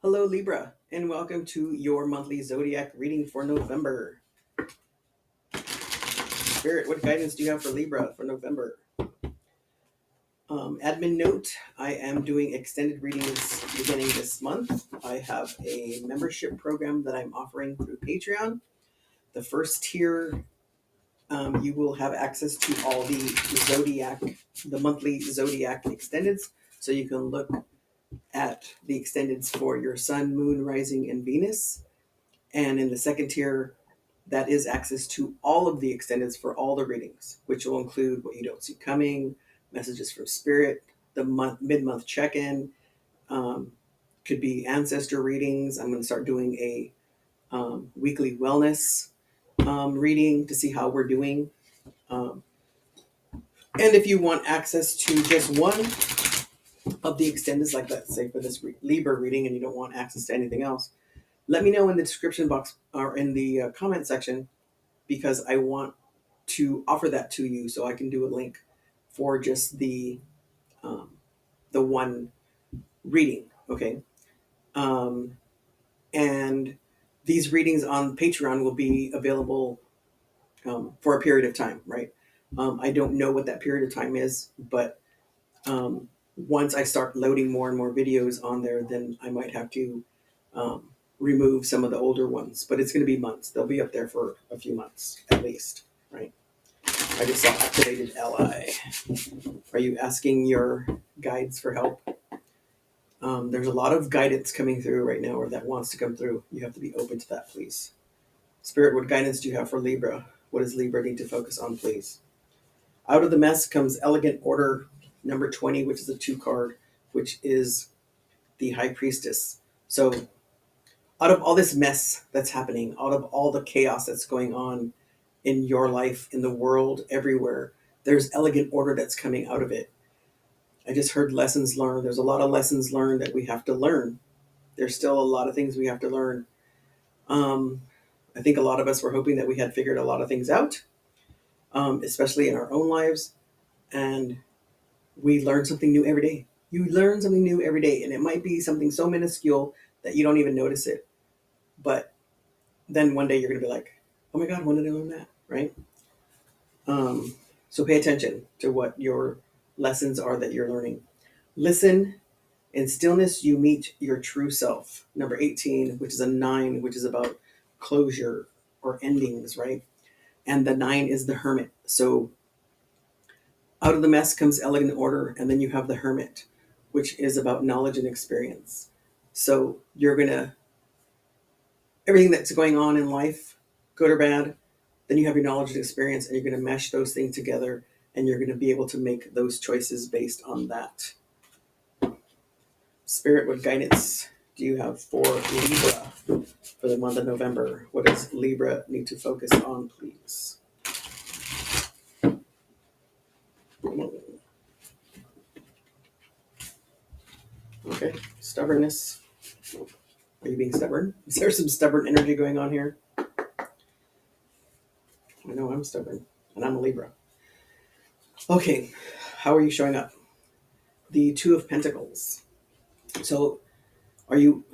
Hello, Libra, and welcome to your monthly zodiac reading for November. Spirit, what guidance do you have for Libra for November? Admin note, I am doing extended readings beginning this month. I have a membership program that I'm offering through Patreon. The first tier, you will have access to all the monthly zodiac extendeds, so you can look at the extendeds for your sun, moon, rising, and Venus. And in the second tier, that is access to all of the extendeds for all the readings, which will include what you don't see coming, messages from spirit, the mid-month check-in, um, could be ancestor readings. I'm going to start doing a weekly wellness reading to see how we're doing. Um, and if you want access to just one of the extendeds, like let's say for this Libra reading, and you don't want access to anything else, let me know in the description box or in the comment section, because I want to offer that to you so I can do a link for just um, the one reading. Okay. Um, and these readings on Patreon will be available for a period of time, right? I don't know what that period of time is, but once I start loading more and more videos on there, then I might have to um, remove some of the older ones, but it's going to be months. They'll be up there for a few months at least, right? I just saw activated ally. Are you asking your guides for help? There's a lot of guidance coming through right now, or that wants to come through. You have to be open to that, please. Spirit, what guidance do you have for Libra? What does Libra need to focus on, please? Out of the mess comes elegant order number 20, which is a 2 card, which is the High Priestess. So, out of all this mess that's happening, out of all the chaos that's going on in your life, in the world, everywhere, there's elegant order that's coming out of it. I just heard lessons learned. There's a lot of lessons learned that we have to learn. There's still a lot of things we have to learn. Um, I think a lot of us were hoping that we had figured a lot of things out, especially in our own lives. And we learn something new every day. You learn something new every day, and it might be something so minuscule that you don't even notice it. But then one day you're going to be like, oh my God, when did I learn that? Right? Um, so pay attention to what your lessons are that you're learning. Listen. In stillness, you meet your true self. Number 18, which is a 9, which is about closure or endings, right? And the 9 is the hermit. So out of the mess comes elegant order, and then you have the hermit, which is about knowledge and experience. So you're going to, everything that's going on in life, good or bad, then you have your knowledge and experience, and you're going to mesh those things together, and you're going to be able to make those choices based on that. Spirit, what guidance do you have for Libra for the month of November? What does Libra need to focus on, please? Okay, stubbornness. Are you being stubborn? Is there some stubborn energy going on here? I know I'm stubborn, and I'm a Libra. Okay, how are you showing up? The Two of Pentacles. So, are you?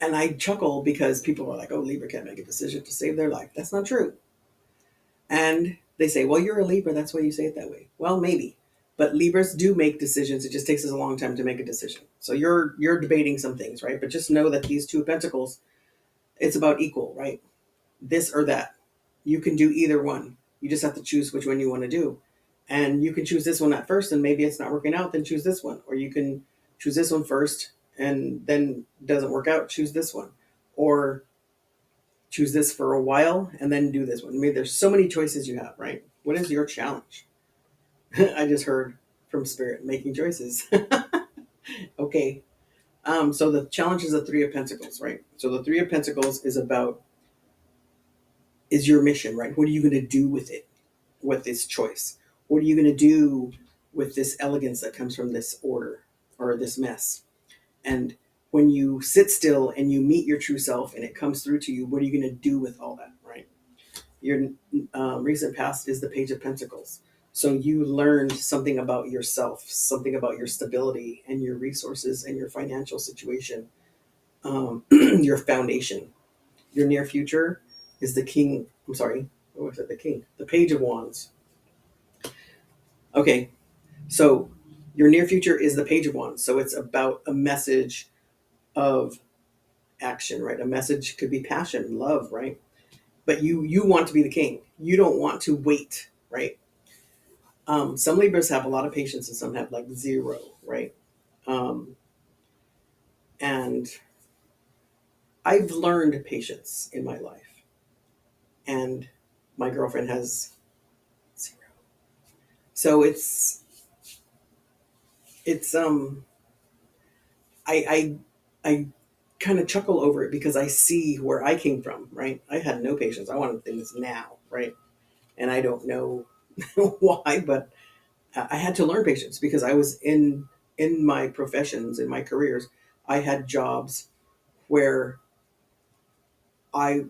And I chuckle because people are like, "Oh, Libra can't make a decision to save their life." That's not true. And they say, well, you're a Libra, that's why you say it that way. Well, maybe. But Libras do make decisions. It just takes us a long time to make a decision. So you're debating some things, right? But just know that these Two of Pentacles, it's about equal, right? This or that. You can do either one. You just have to choose which one you want to do. And you can choose this one at first, and maybe it's not working out, then choose this one. Or you can choose this one first, and then it doesn't work out, choose this one. Or choose this for a while and then do this one. I mean, there's so many choices you have, right? What is your challenge? I just heard from Spirit making choices. Okay. So the challenge is the Three of Pentacles, right? So the Three of Pentacles is about, is your mission, right? What are you going to do with it, with this choice? What are you going to do with this elegance that comes from this order or this mess? And when you sit still and you meet your true self and it comes through to you, what are you going to do with all that, right? Your recent past is the Page of Pentacles. So you learned something about yourself, something about your stability and your resources and your financial situation, your foundation. Your near future is the king. I'm sorry, what was it? The king, the page of wands. Okay, so your near future is the page of wands. So it's about a message of action, right? A message could be passion, love, right? But you want to be the king. You don't want to wait, right? Some Libras have a lot of patience and some have like zero, right? Um, and I've learned patience in my life, and my girlfriend has zero. So it's I kind of chuckle over it because I see where I came from, right? I had no patience. I wanted things now, right? And I don't know why, but I had to learn patience because I was in my professions, in my careers. I had jobs where I,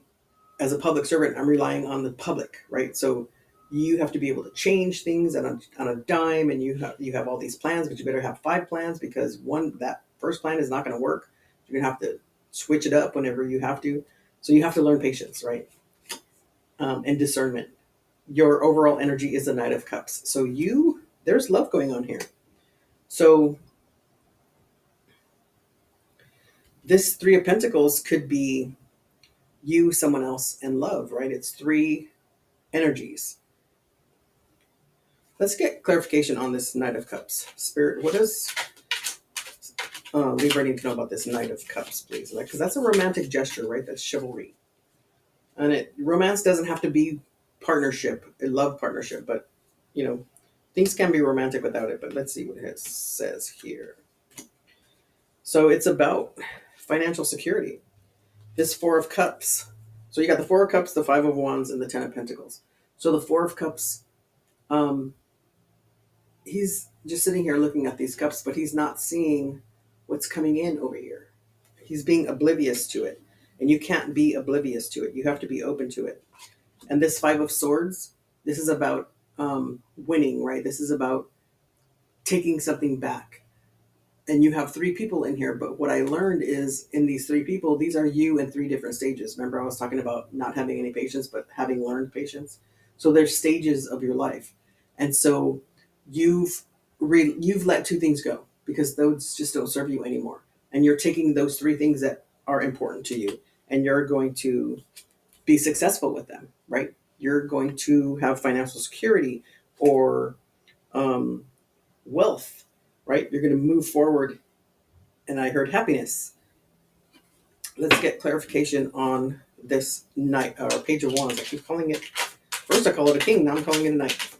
as a public servant, I'm relying on the public, right? So you have to be able to change things on a dime, and you have all these plans, but you better have 5 plans because that first plan is not going to work. You're gonna have to switch it up whenever you have to. So you have to learn patience, right? And discernment. Your overall energy is the Knight of Cups. So there's love going on here. So this Three of Pentacles could be you, someone else, and love, right? It's three energies. Let's get clarification on this Knight of Cups. Spirit, what does Libra need to know about this Knight of Cups, please? Like, because that's a romantic gesture, right? That's chivalry, and romance doesn't have to be partnership, a love partnership, but you know, things can be romantic without it. But let's see what it says here. So it's about financial security. This Four of Cups. So you got the Four of Cups, the Five of Wands, and the Ten of Pentacles. So the Four of Cups, um, he's just sitting here looking at these cups, but he's not seeing what's coming in over here. He's being oblivious to it. And you can't be oblivious to it. You have to be open to it. And this Five of Swords, this is about winning, right? This is about taking something back. And you have 3 people in here, but what I learned is in these 3 people, these are you in 3 different stages. Remember, I was talking about not having any patience, but having learned patience. So there's stages of your life, and so you've you've let 2 things go because those just don't serve you anymore, and you're taking those 3 things that are important to you, and you're going to be successful with them, right? You're going to have financial security or um, wealth, right? You're going to move forward, and I heard happiness. Let's get clarification on this knight or page of wands. I keep calling it. First, I call it a king. Now I'm calling it a knight.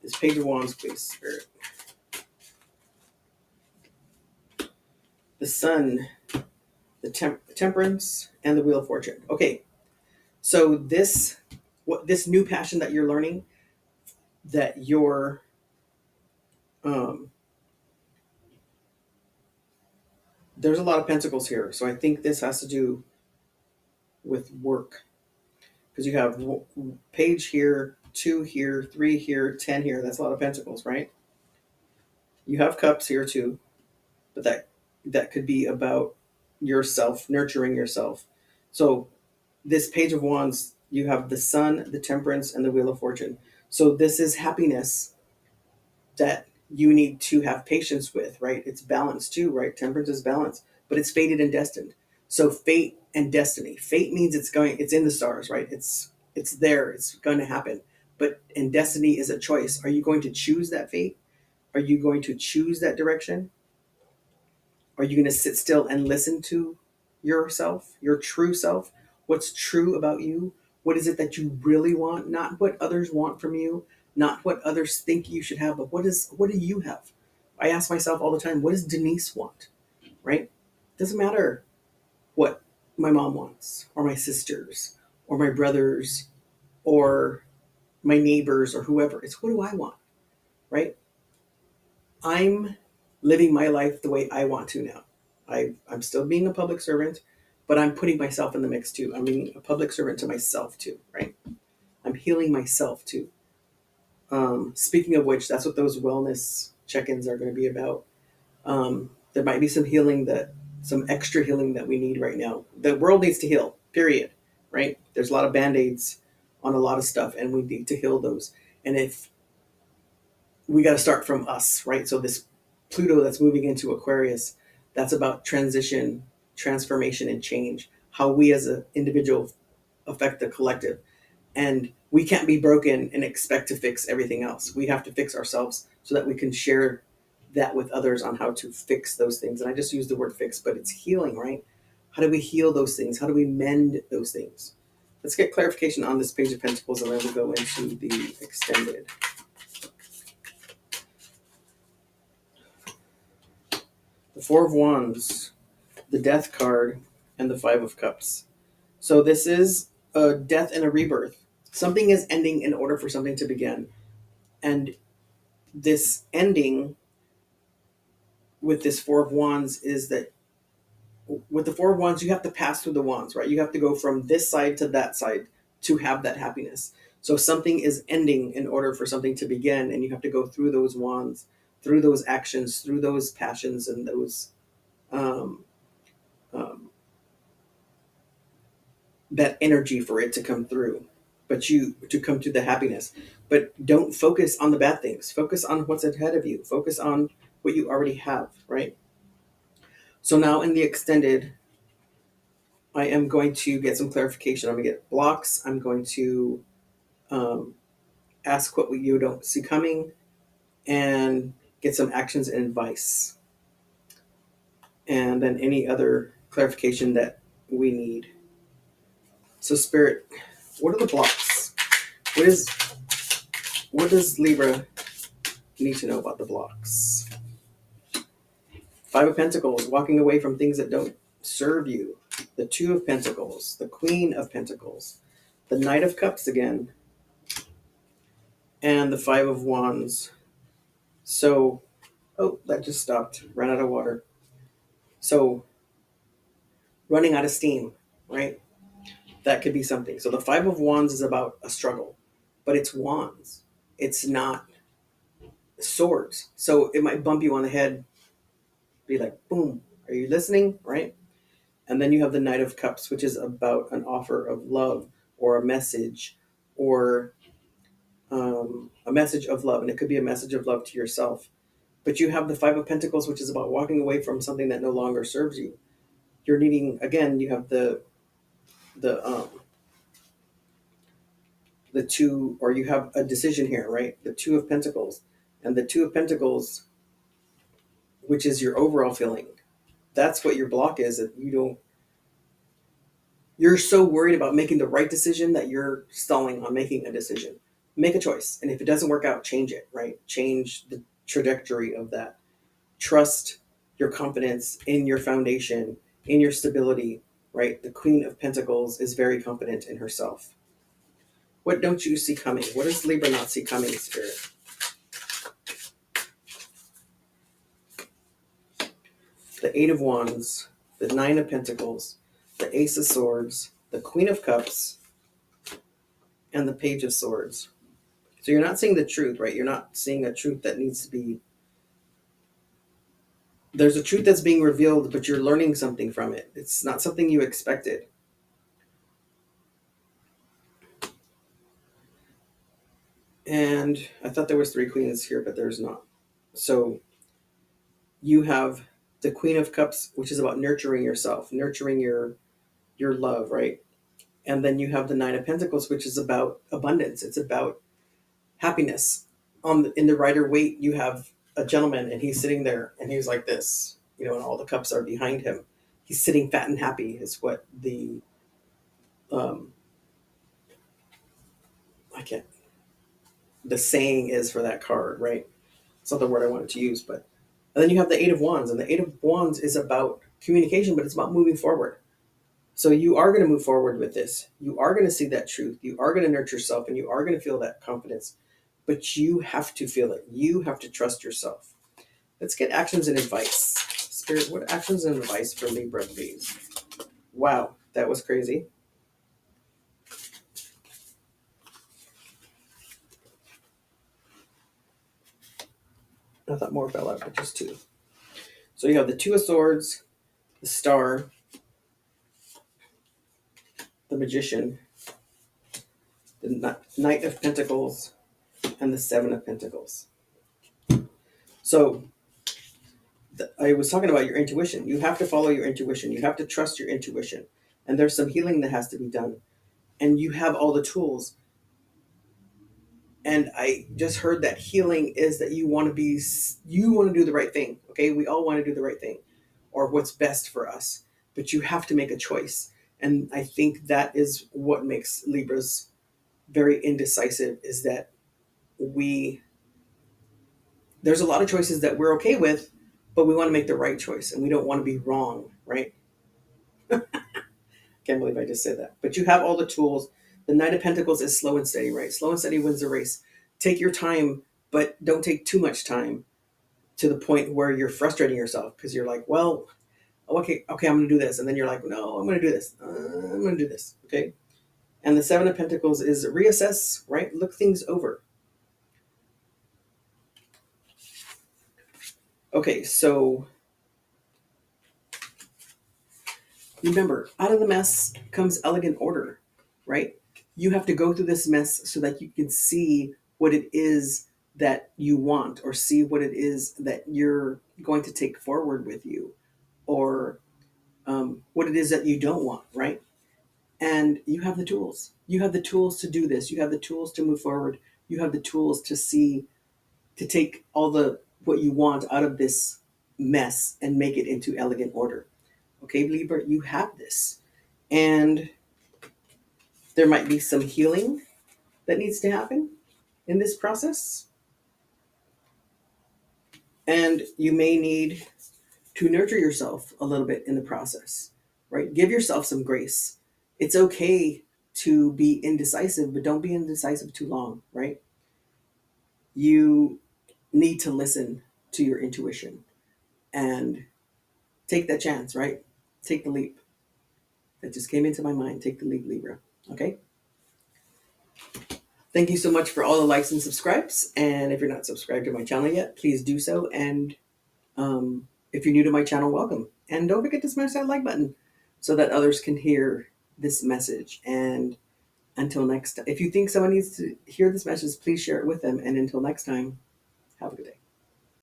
This page of wands, please, spirit. The sun, the temperance, and the wheel of fortune. Okay, so this new passion that you're learning, that you're um, there's a lot of pentacles here. So I think this has to do with work because you have page here, 2 here, 3 here, 10 here. That's a lot of pentacles, right? You have cups here too, but that could be about yourself, nurturing yourself. So this page of wands, you have the sun, the temperance, and the wheel of fortune. So this is happiness that you need to have patience with, right? It's balance too, right? Temperance is balance, but it's fated and destined. So fate and destiny. Fate means it's in the stars, right? It's there, it's going to happen. But and destiny is a choice. Are you going to choose that fate? Are you going to choose that direction? Are you going to sit still and listen to yourself, your true self? What's true about you? What is it that you really want? Not what others want from you, not what others think you should have, but what do you have? I ask myself all the time, what does Denise want? Right? Doesn't matter what my mom wants, or my sisters, or my brothers, or my neighbors, or whoever. It's what do I want? Right? I'm living my life the way I want to now. I'm still being a public servant, but I'm putting myself in the mix too. I'm being a public servant to myself too, right? I'm healing myself too. Speaking of which, that's what those wellness check-ins are going to be about. There might be some extra healing that we need right now. The world needs to heal, period. Right? There's a lot of band-aids on a lot of stuff, and we need to heal those. And if we got to start from us, right? So this Pluto that's moving into Aquarius, that's about transition, transformation, and change. How we as an individual affect the collective. And we can't be broken and expect to fix everything else. We have to fix ourselves so that we can share that with others on how to fix those things. And I just use the word fix, but it's healing, right? How do we heal those things? How do we mend those things? Let's get clarification on this Page of Pentacles, and then we'll go into the extended. The Four of Wands, the Death card, and the Five of Cups. So this is a death and a rebirth. Something is ending in order for something to begin. And this ending with this Four of Wands is that with the Four of Wands, you have to pass through the wands, right? You have to go from this side to that side to have that happiness. So something is ending in order for something to begin, and you have to go through those wands, through those actions, through those passions, and those um, um, that energy for it to come through, but you to come to the happiness. But don't focus on the bad things. Focus on what's ahead of you. Focus on what you already have, right? So now in the extended, I am going to get some clarification. I'm going to get blocks. I'm going to um, ask what you don't see coming and get some actions and advice. And then any other clarification that we need. So Spirit, what are the blocks? What does Libra need to know about the blocks? Five of Pentacles, walking away from things that don't serve you. The Two of Pentacles, the Queen of Pentacles, the Knight of Cups again, and the Five of Wands. So, oh, that just stopped. Ran out of water. So, running out of steam, right? That could be something. So, the Five of Wands is about a struggle, but it's wands. It's not swords. So, it might bump you on the head, be like, boom, are you listening? Right? And then you have the Knight of Cups, which is about an offer of love or a message or a message of love. And it could be a message of love to yourself. But you have the Five of Pentacles, which is about walking away from something that no longer serves you. You're needing, again, you have the two, or you have a decision here, right? The Two of Pentacles. And the Two of Pentacles, which is your overall feeling. That's what your block is, that you're so worried about making the right decision that you're stalling on making a decision. Make a choice. And if it doesn't work out, change it, right? Change the trajectory of that. Trust your confidence in your foundation, in your stability, right? The Queen of Pentacles is very confident in herself. What don't you see coming? What does Libra not see coming, Spirit? The Eight of Wands, the Nine of Pentacles, the Ace of Swords, the Queen of Cups, and the Page of Swords. So you're not seeing the truth, right? You're not seeing a truth that needs to be. There's a truth that's being revealed, but you're learning something from it. It's not something you expected. And I thought there was three queens here, but there's not. So you have the Queen of Cups, which is about nurturing yourself, nurturing your love, right? And then you have the Nine of Pentacles, which is about abundance. It's about happiness. In the Rider Waite, you have a gentleman, and he's sitting there, and he's like this, and all the cups are behind him. He's sitting fat and happy. Is what the um, I can't the saying is for that card, right? It's not the word I wanted to use, but and then you have the Eight of Wands, and the Eight of Wands is about communication, but it's about moving forward. So you are going to move forward with this. You are going to see that truth. You are going to nurture yourself, and you are going to feel that confidence. But you have to feel it. You have to trust yourself. Let's get actions and advice. Spirit, what actions and advice for Libra, please? Wow, that was crazy. I thought more fell out, but just two. So you have the Two of Swords, the Star, the Magician, the Knight of Pentacles, and the Seven of Pentacles. So I was talking about your intuition. You have to follow your intuition. You have to trust your intuition. And there's some healing that has to be done. And you have all the tools. And I just heard that healing is that you want to do the right thing. Okay. We all want to do the right thing or what's best for us, but you have to make a choice. And I think that is what makes Libras very indecisive, is that there's a lot of choices that we're okay with, but we want to make the right choice and we don't want to be wrong. Right. Can't believe I just said that. But you have all the tools. The Knight of Pentacles is slow and steady, right? Slow and steady wins the race. Take your time, but don't take too much time to the point where you're frustrating yourself because you're like, well, okay, I'm going to do this. And then you're like, no, I'm going to do this. I'm going to do this. Okay. And the Seven of Pentacles is reassess, right? Look things over. Okay. So remember, out of the mess comes elegant order, right? You have to go through this mess so that you can see what it is that you want, or see what it is that you're going to take forward with you, or what it is that you don't want, right? And you have the tools. You have the tools to do this. You have the tools to move forward. You have the tools to take all the what you want out of this mess and make it into elegant order. Okay, Libra, you have this. And there might be some healing that needs to happen in this process. And you may need to nurture yourself a little bit in the process, right? Give yourself some grace. It's okay to be indecisive, but don't be indecisive too long, right? You need to listen to your intuition and take that chance, right? Take the leap. That just came into my mind. Take the leap, Libra. Okay? Thank you so much for all the likes and subscribes. And if you're not subscribed to my channel yet, please do so. And if you're new to my channel, welcome. And don't forget to smash that like button so that others can hear this message. And until next time, if you think someone needs to hear this message, please share it with them. And until next time, have a good day.